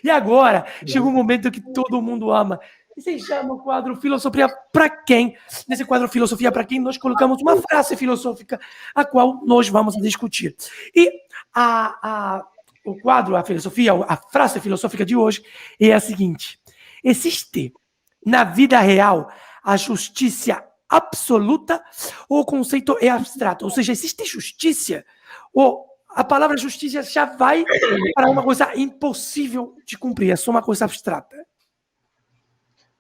E agora, chega um momento que todo mundo ama. E se chama o quadro Filosofia para quem? Nesse quadro Filosofia para quem, nós colocamos uma frase filosófica, a qual nós vamos discutir. E o quadro, a filosofia, a frase filosófica de hoje é a seguinte: existe na vida real a justiça absoluta ou o conceito é abstrato? Ou seja, existe justiça ou a palavra justiça já vai para uma coisa impossível de cumprir, é só uma coisa abstrata?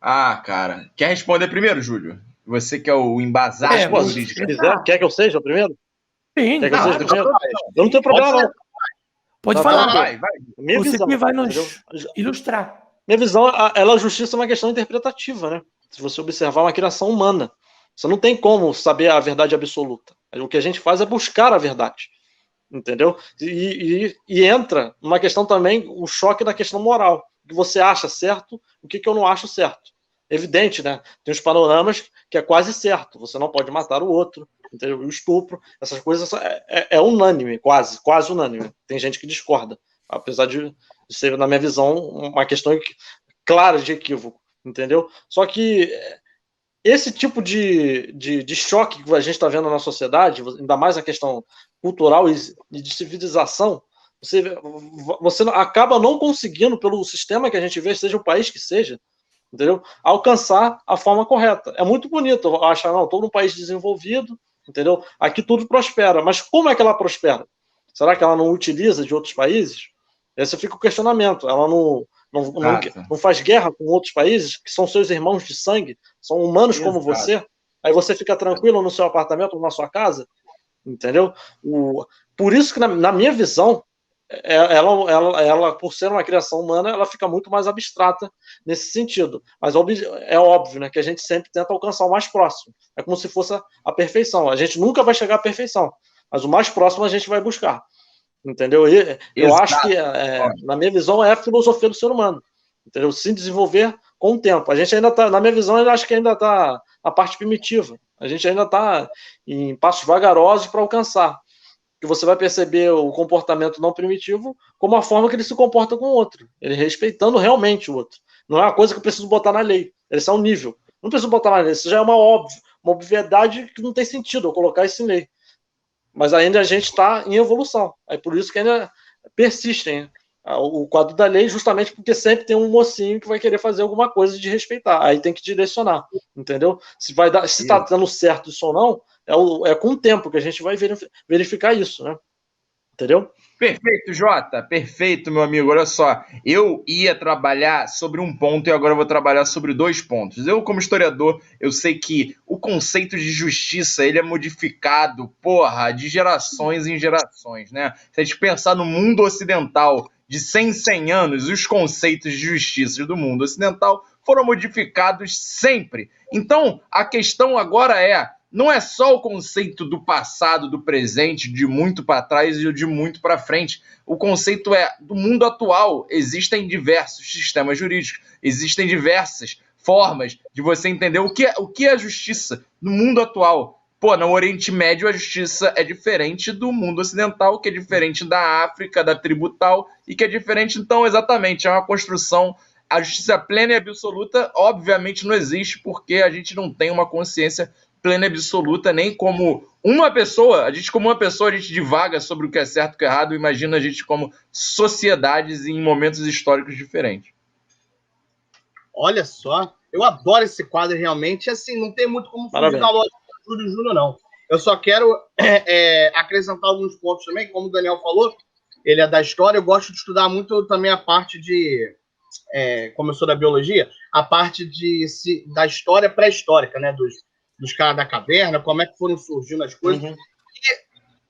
Ah, cara. Quer responder primeiro, Júlio? Você que é o embasado jurídico. Se quiser, quer que eu seja o primeiro? Sim. Quer que eu seja o primeiro? Eu não tenho problema, não. Pode falar. Vai. Minha Você visão, que vai nos entendeu? ilustrar. Minha visão, a justiça é uma questão interpretativa, né? Se você observar uma criação humana, você não tem como saber a verdade absoluta. O que a gente faz é buscar a verdade, entendeu? E entra numa questão também, o choque da questão moral. O que você acha certo, o que eu não acho certo. Evidente, né? Tem os panoramas que é quase certo. Você não pode matar o outro, entendeu? O estupro, essas coisas é unânime, quase unânime. Tem gente que discorda, apesar de ser, na minha visão, uma questão clara de equívoco, entendeu? Só que esse tipo de choque que a gente está vendo na sociedade, ainda mais a questão cultural e de civilização, você acaba não conseguindo, pelo sistema que a gente vê, seja o país que seja, entendeu? Alcançar a forma correta. É muito bonito achar, não, estou num país desenvolvido, entendeu? Aqui tudo prospera. Mas como é que ela prospera? Será que ela não utiliza de outros países? Esse fica o questionamento. Ela não faz guerra com outros países que são seus irmãos de sangue, são humanos como você. Aí você fica tranquilo no seu apartamento, na sua casa, entendeu? Por isso que, na minha visão, ela, por ser uma criação humana, ela fica muito mais abstrata nesse sentido. Mas é óbvio, né, que a gente sempre tenta alcançar o mais próximo. É como se fosse a perfeição. A gente nunca vai chegar à perfeição, mas o mais próximo a gente vai buscar. Entendeu? Eu acho que, na minha visão, é a filosofia do ser humano. Entendeu? Se desenvolver com o tempo. A gente ainda está, na minha visão, eu acho que ainda está na parte primitiva. A gente ainda está em passos vagarosos para alcançar. Que você vai perceber o comportamento não primitivo como a forma que ele se comporta com o outro. Ele respeitando realmente o outro. Não é uma coisa que eu preciso botar na lei. Esse é um nível. Não preciso botar na lei. Isso já é uma obviedade que não tem sentido eu colocar isso em lei. Mas ainda a gente está em evolução. É por isso que ainda persistem o quadro da lei, justamente porque sempre tem um mocinho que vai querer fazer alguma coisa de respeitar. Aí tem que direcionar, entendeu? Se está dando certo isso ou não, é com o tempo que a gente vai verificar isso, né? Entendeu? Perfeito, Jota. Perfeito, meu amigo. Olha só, eu ia trabalhar sobre um ponto e agora eu vou trabalhar sobre 2 pontos. Eu, como historiador, eu sei que o conceito de justiça, ele é modificado, de gerações em gerações, né? Se a gente pensar no mundo ocidental de 100 em 100 anos, os conceitos de justiça do mundo ocidental foram modificados sempre. Então, a questão agora não é só o conceito do passado, do presente, de muito para trás e de muito para frente. O conceito do mundo atual. Existem diversos sistemas jurídicos, existem diversas formas de você entender o que é justiça no mundo atual. No Oriente Médio a justiça é diferente do mundo ocidental, que é diferente da África, da tribo tal, e que é diferente, então, exatamente, é uma construção. A justiça plena e absoluta, obviamente, não existe, porque a gente não tem uma consciência plena e absoluta, nem como uma pessoa. A gente, como uma pessoa, a gente divaga sobre o que é certo e o que é errado. Imagina a gente como sociedades em momentos históricos diferentes. Olha só, eu adoro esse quadro realmente. Assim, não tem muito como fugir da lógica do Júlio Júnior, não. Eu só quero acrescentar alguns pontos também, como o Daniel falou, ele é da história. Eu gosto de estudar muito também a parte de, como eu sou da biologia, a parte da história pré-histórica, né, dos caras da caverna, como é que foram surgindo as coisas. Uhum.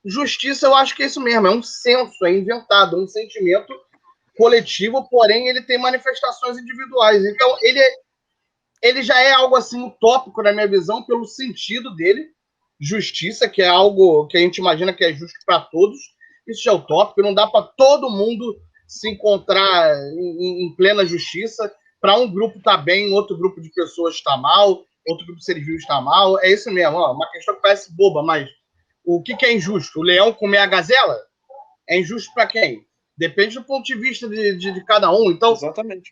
E justiça, eu acho que é isso mesmo, é um senso, é inventado, um sentimento coletivo, porém ele tem manifestações individuais. Então, ele já é algo assim utópico, na minha visão, pelo sentido dele. Justiça, que é algo que a gente imagina que é justo para todos, isso já é utópico, não dá para todo mundo se encontrar em plena justiça. Para um grupo está bem, outro grupo de pessoas está mal, outro grupo de seres vivos está mal. É isso mesmo, uma questão que parece boba, mas o que é injusto? O leão comer a gazela? É injusto para quem? Depende do ponto de vista de cada um. Então, exatamente.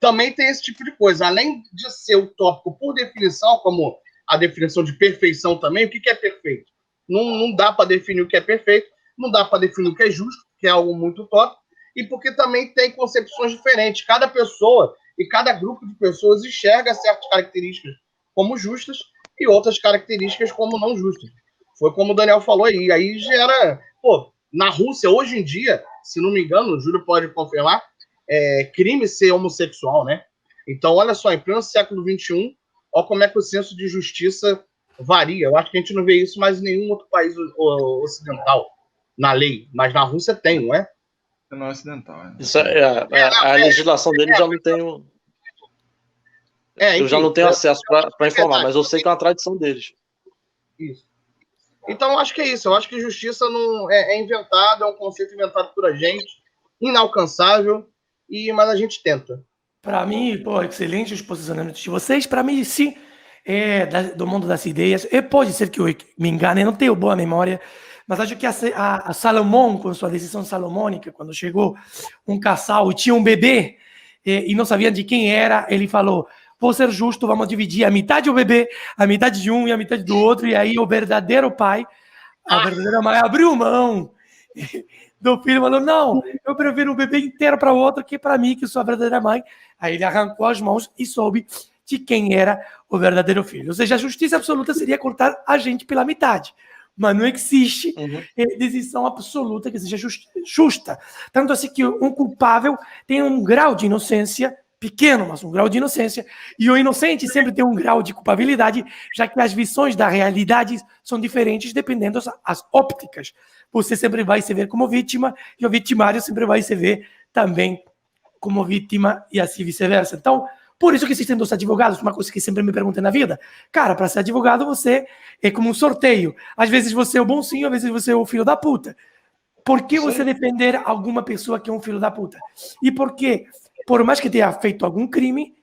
Também tem esse tipo de coisa. Além de ser utópico por definição, como a definição de perfeição também, o que é perfeito? Não dá para definir o que é perfeito, não dá para definir o que é justo, que é algo muito utópico, e porque também tem concepções diferentes. Cada pessoa e cada grupo de pessoas enxerga certas características como justas e outras características como não justas. Foi como o Daniel falou aí. Aí gera... Pô, na Rússia, hoje em dia, se não me engano, o Júlio pode confirmar, crime ser homossexual, né? Então, olha só, em pleno século XXI, olha como é que o senso de justiça varia. Eu acho que a gente não vê isso mais em nenhum outro país ocidental, na lei. Mas na Rússia tem, não é? Não é ocidental, né? Isso a legislação dele já não tem... eu já não tenho acesso para informar, mas eu sei que é uma tradição deles. Isso. Então, eu acho que é isso. Eu acho que justiça não é inventado, é um conceito inventado por a gente, inalcançável, mas a gente tenta. Para mim, pô, excelente os posicionamentos de vocês. Para mim, sim, do mundo das ideias. Pode ser que eu me engane, não tenho boa memória, mas acho que a Salomão, com sua decisão salomônica, quando chegou um casal e tinha um bebê e não sabiam de quem era, ele falou: vou ser justo, vamos dividir a metade do bebê, a metade de um e a metade do outro, e aí o verdadeiro pai, a verdadeira mãe abriu mão do filho, falou: não, eu prefiro o bebê inteiro para o outro que para mim, que sou a verdadeira mãe. Aí ele arrancou as mãos e soube de quem era o verdadeiro filho. Ou seja, a justiça absoluta seria cortar a gente pela metade. Mas não existe decisão absoluta que seja justa. Tanto assim que um culpável tem um grau de inocência pequeno, mas um grau de inocência, e o inocente sempre tem um grau de culpabilidade, já que as visões da realidade são diferentes dependendo das ópticas. Você sempre vai se ver como vítima, e o vitimário sempre vai se ver também como vítima, e assim vice-versa. Então, por isso que existem dois advogados, uma coisa que sempre me perguntam na vida. Cara, para ser advogado, você é como um sorteio. Às vezes você é o bonzinho, às vezes você é o filho da puta. Por que você defender alguma pessoa que é um filho da puta? E por que, por mais que tenha feito algum crime,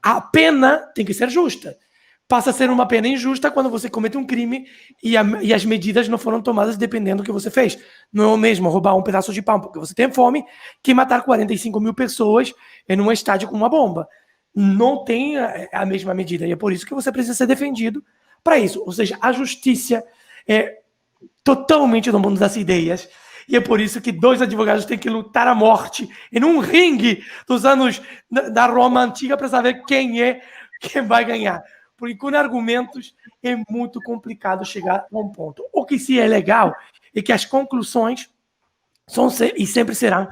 a pena tem que ser justa. Passa a ser uma pena injusta quando você comete um crime e as medidas não foram tomadas dependendo do que você fez. Não é o mesmo roubar um pedaço de pão porque você tem fome que matar 45 mil pessoas em um estádio com uma bomba. Não tem a mesma medida. E é por isso que você precisa ser defendido para isso. Ou seja, a justiça é totalmente no mundo das ideias. E é por isso que dois advogados têm que lutar à morte em um ringue dos anos da Roma Antiga para saber quem vai ganhar. Porque com argumentos é muito complicado chegar a um ponto. O que sim é legal é que as conclusões são e sempre serão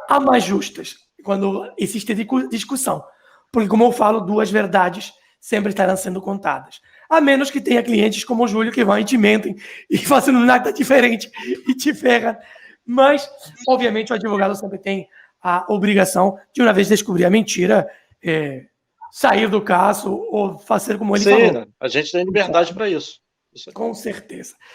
as mais justas quando existe discussão. Porque, como eu falo, duas verdades sempre estarão sendo contadas. A menos que tenha clientes como o Júlio que vão e te mentem e fazem nada diferente e te ferram. Mas, obviamente, o advogado sempre tem a obrigação de, uma vez descobrir a mentira, sair do caso ou fazer como ele falou. A gente tem liberdade para isso. Com certeza.